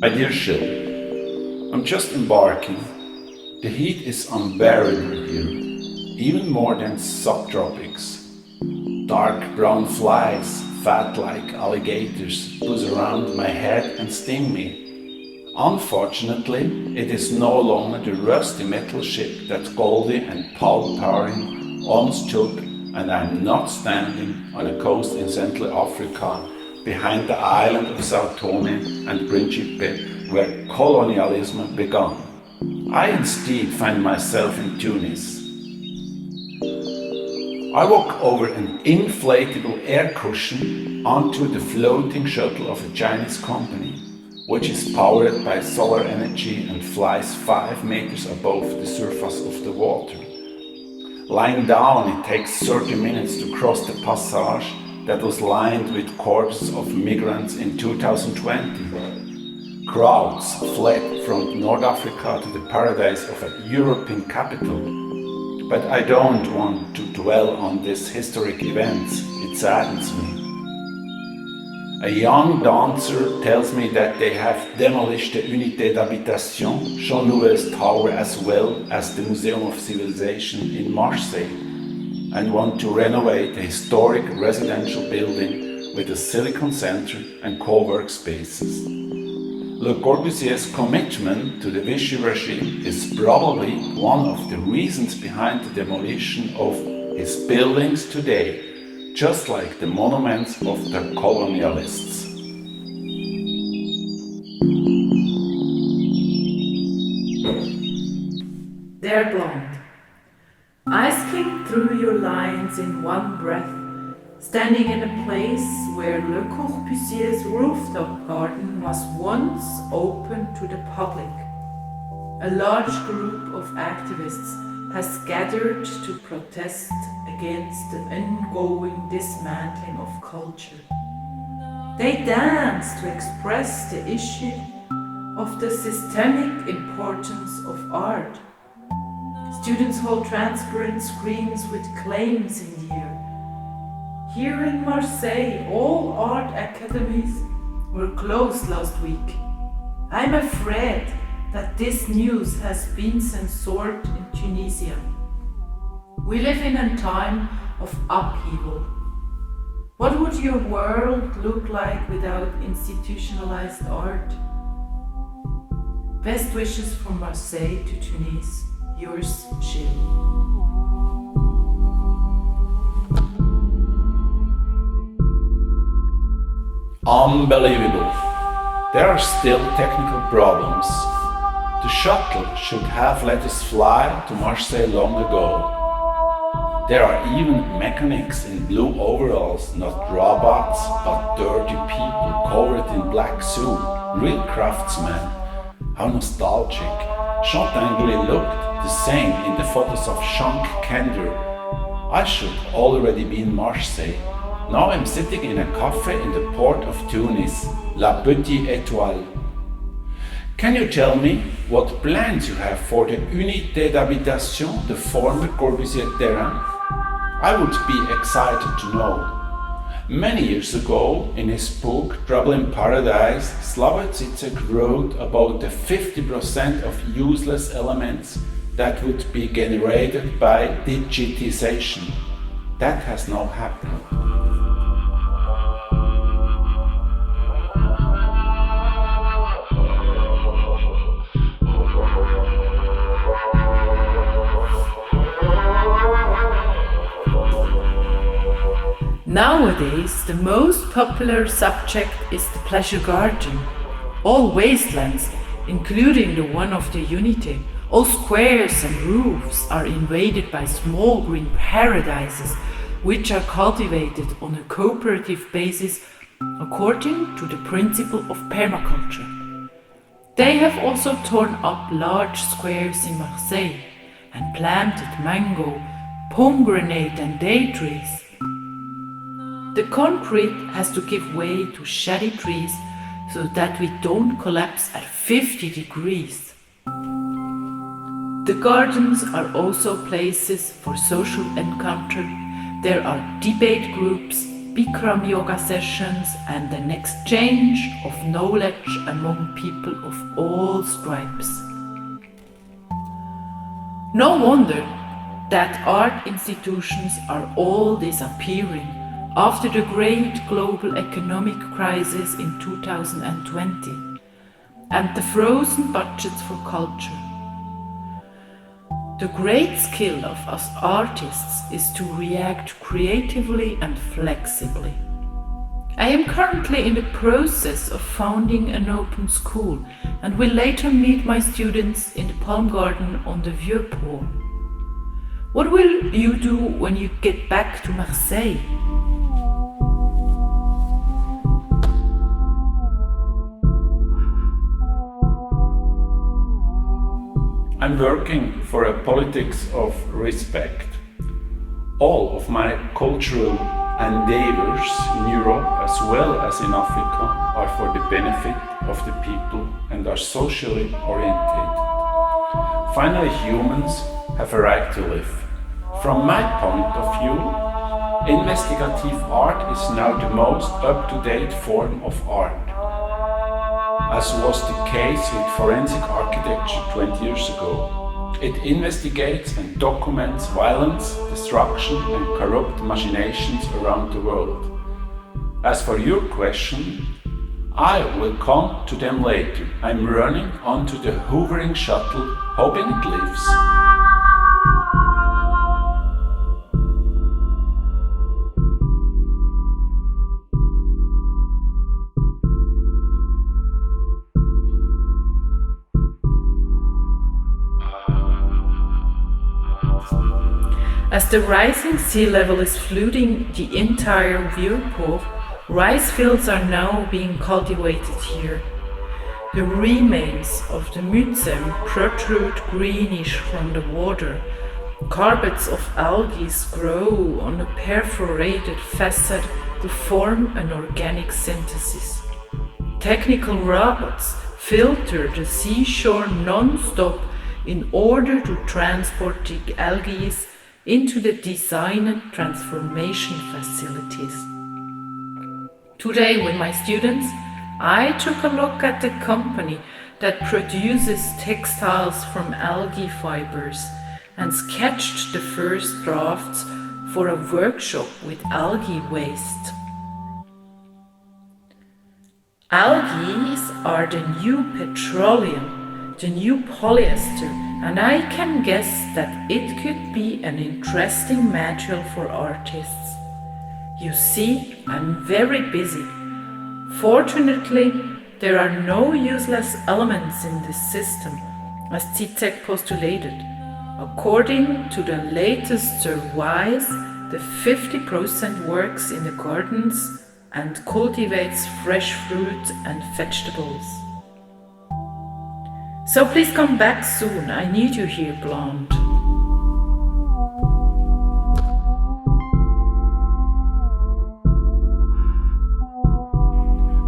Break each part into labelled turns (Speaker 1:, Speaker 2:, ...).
Speaker 1: My dear Shill, I'm just embarking. The heat is unbearable here, even more than subtropics. Dark brown flies, fat like alligators, buzz around my head and sting me. Unfortunately, it is no longer the rusty metal ship that Goldie and Paul Parin once took, and I'm not standing on a coast in Central Africa behind the island of Sao Tome and Principe where colonialism began. I instead find myself in Tunis. I walk over an inflatable air cushion onto the floating shuttle of a Chinese company, which is powered by solar energy and flies 5 meters above the surface of the water. Lying down, it takes 30 minutes to cross the passage that was lined with corpses of migrants in 2020. Crowds fled from North Africa to the paradise of a European capital. But I don't want to dwell on these historic events, it saddens me. A young dancer tells me that they have demolished the Unité d'Habitation, Jean Nouvel's tower, as well as the Museum of Civilization in Marseille, and want to renovate the historic residential building with a silicon center and co-work spaces. Le Corbusier's commitment to the Vichy regime is probably one of the reasons behind the demolition of his buildings today, just like the monuments of the colonialists.
Speaker 2: They're blonde. I skimmed through your lines in one breath, standing in a place where Le Corbusier's rooftop garden was once open to the public. A large group of activists has gathered to protest against the ongoing dismantling of culture. They dance to express the issue of the systemic importance of art. Students hold transparent screens with claims in the air. Here in Marseille, all art academies were closed last week. I'm afraid that this news has been censored in Tunisia. We live in a time of upheaval. What would your world look like without institutionalized art? Best wishes from Marseille to Tunis. Yours, Gilles.
Speaker 1: Unbelievable. There are still technical problems. The shuttle should have let us fly to Marseille long ago. There are even mechanics in blue overalls, not robots, but dirty people covered in black suit, real craftsmen. How nostalgic. Jean Tinguely looked the same in the photos of Jean Kender. I should already be in Marseille. Now I'm sitting in a cafe in the port of Tunis, La Petite Étoile. Can you tell me what plans you have for the Unité d'Habitation, the former Corbusier terrain? I would be excited to know. Many years ago, in his book Trouble in Paradise, Slavoj Zizek wrote about the 50% of useless elements that would be generated by digitization. That has now happened.
Speaker 2: Nowadays, the most popular subject is the pleasure garden. All wastelands, including the one of the Unité, all squares and roofs are invaded by small green paradises, which are cultivated on a cooperative basis according to the principle of permaculture. They have also torn up large squares in Marseille and planted mango, pomegranate and date trees. The concrete has to give way to shady trees so that we don't collapse at 50 degrees. The gardens are also places for social encounter. There are debate groups, Bikram yoga sessions and an exchange of knowledge among people of all stripes. No wonder that art institutions are all disappearing after the great global economic crisis in 2020 and the frozen budgets for culture. The great skill of us artists is to react creatively and flexibly. I am currently in the process of founding an open school and will later meet my students in the Palm Garden on the Vieux-Port. What will you do when you get back to Marseille?
Speaker 1: I'm working for a politics of respect. All of my cultural endeavors in Europe as well as in Africa are for the benefit of the people and are socially oriented. Finally, humans have a right to live. From my point of view, investigative art is now the most up-to-date form of art, as was the case with forensic architecture 20 years ago. It investigates and documents violence, destruction and corrupt machinations around the world. As for your question, I will come to them later. I'm running onto the hovering shuttle, hoping it leaves.
Speaker 2: As the rising sea level is flooding the entire Vieux-Port, rice fields are now being cultivated here. The remains of the mucem protrude greenish from the water. Carpets of algae grow on a perforated facade to form an organic synthesis. Technical robots filter the seashore non-stop in order to transport the algae into the designed transformation facilities. Today with my students, I took a look at the company that produces textiles from algae fibers and sketched the first drafts for a workshop with algae waste. Algae are the new petroleum, the new polyester, and I can guess that it could be an interesting material for artists. You see, I'm very busy. Fortunately, there are no useless elements in this system, as Zizek postulated. According to the latest surveys, the 50% works in the gardens and cultivates fresh fruit and vegetables. So please come back soon, I need you here, Blonde.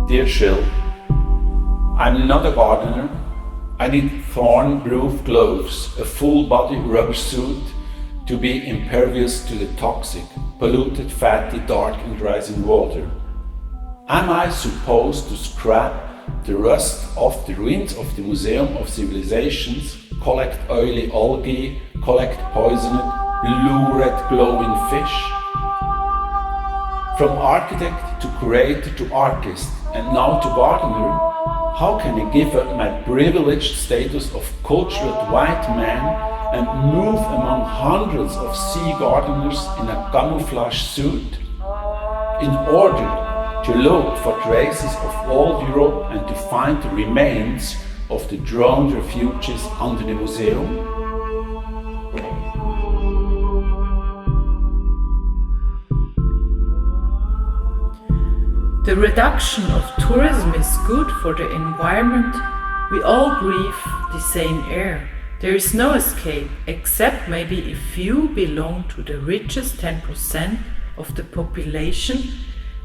Speaker 1: Dear Jill, I'm not a gardener. I need thorn-proof gloves, a full-body rubber suit to be impervious to the toxic, polluted, fatty, dark and rising water. Am I supposed to scrap the rust off the ruins of the Museum of Civilizations, collect oily algae, collect poisoned, blue-red glowing fish? From architect to curator to artist and now to gardener, how can I give up my privileged status of cultured white man and move among hundreds of sea gardeners in a camouflage suit? In order to look for traces of old Europe and to find the remains of the drowned refugees under the museum?
Speaker 2: The reduction of tourism is good for the environment. We all breathe the same air. There is no escape, except maybe if you belong to the richest 10% of the population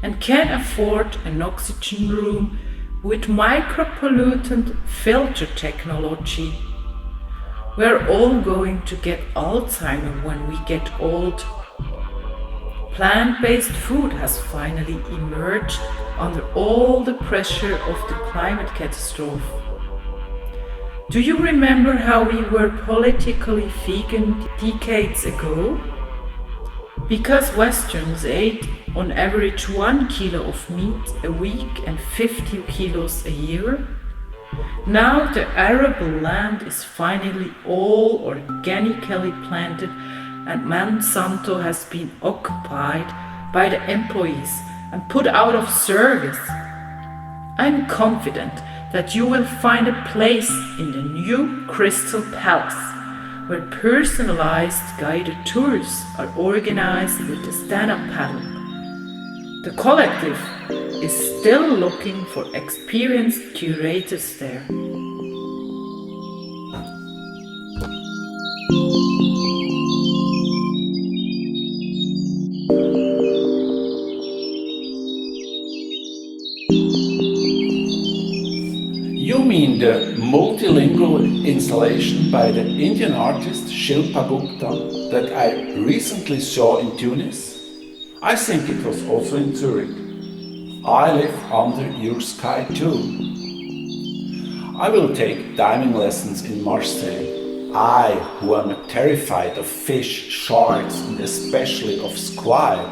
Speaker 2: and can afford an oxygen room with micropollutant filter technology. We're all going to get Alzheimer's when we get old. Plant-based food has finally emerged under all the pressure of the climate catastrophe. Do you remember how we were politically vegan decades ago? Because Westerns ate on average 1 kilo of meat a week and 50 kilos a year? Now the arable land is finally all organically planted and Monsanto has been occupied by the employees and put out of service. I'm confident that you will find a place in the new Crystal Palace, where personalized guided tours are organized with the stand-up paddle. The collective is still looking for experienced curators there.
Speaker 1: You mean the multilingual installation by the Indian artist Shilpa Gupta that I recently saw in Tunis? I think it was also in Zurich. I live under your sky too. I will take diving lessons in Marseille. I, who am terrified of fish, sharks and especially of squid.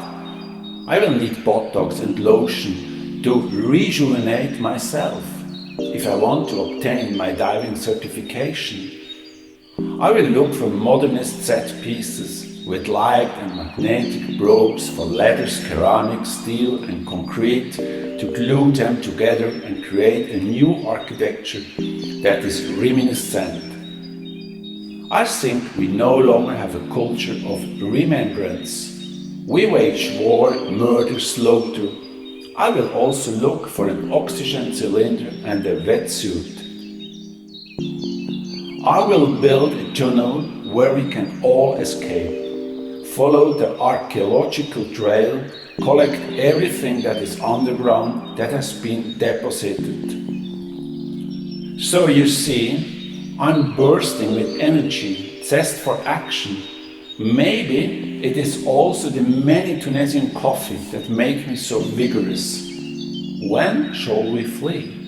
Speaker 1: I will need Botox and lotion to rejuvenate myself. If I want to obtain my diving certification, I will look for modernist set pieces with light and magnetic probes for leather, ceramic, steel and concrete to glue them together and create a new architecture that is reminiscent. I think we no longer have a culture of remembrance. We wage war, murder, slaughter. I will also look for an oxygen cylinder and a wetsuit. I will build a tunnel where we can all escape, follow the archaeological trail, collect everything that is underground that has been deposited. So you see, I'm bursting with energy, zest for action. Maybe it is also the many Tunisian coffee that make me so vigorous. When shall we flee?